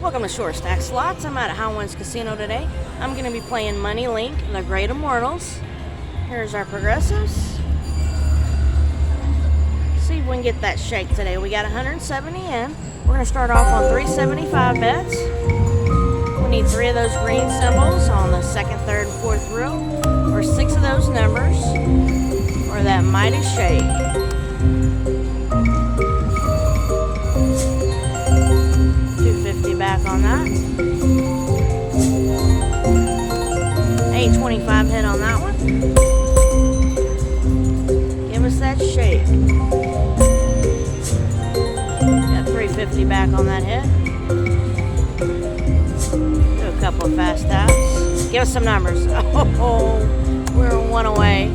Welcome to Short Stack Slots. I'm out at Howlands Casino today. I'm going to be playing Money Link, the Great Immortals. Here's our progressives. See if we can get that shake today. We got 170 in. We're going to start off on 375 bets. We need 3 of those green symbols on the second, third, and fourth row, or 6 of those numbers, or that mighty shake. Back on that. 825 hit on that one. Give us that shake. Got 350 back on that hit. Do a couple of fast taps. Give us some numbers. Oh, we're 1 away.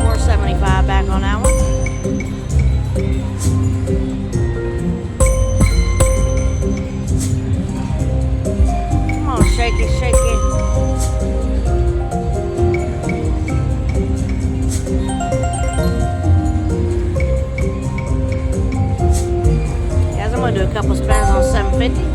475 back on that one. Come on, shake it, shake it. Guys, I'm gonna do a couple spins on 750.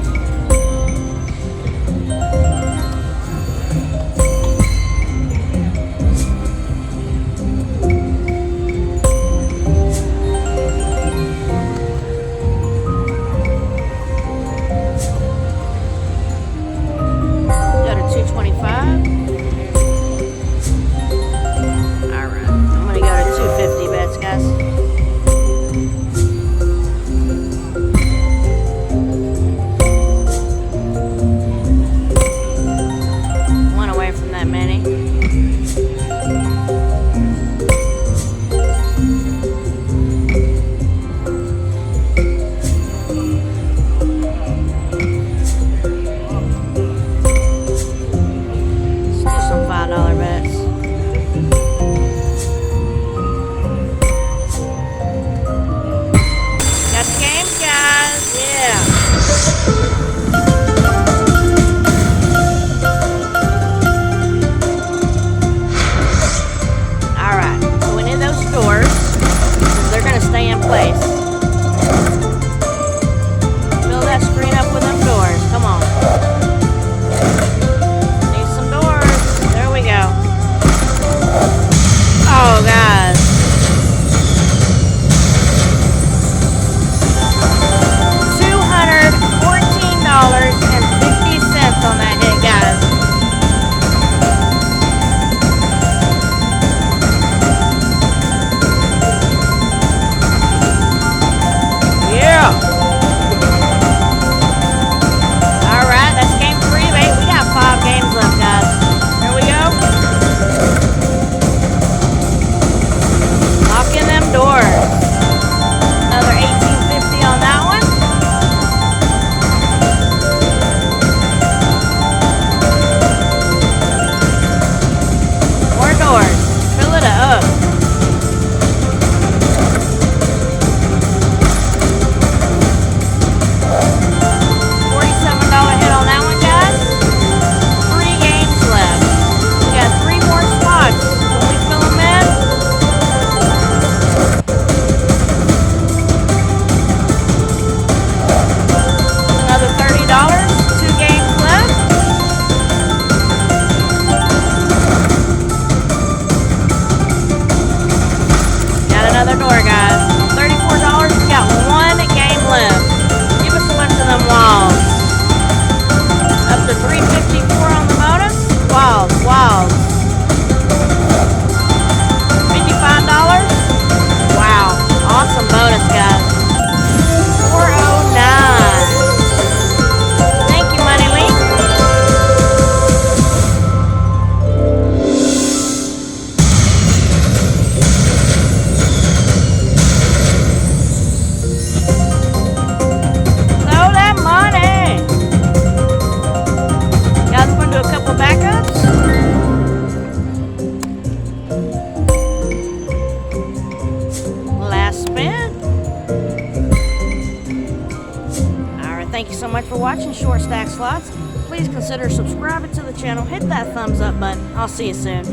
Thank you so much for watching Short Stack Slots. Please consider subscribing to the channel. Hit that thumbs up button. I'll see you soon.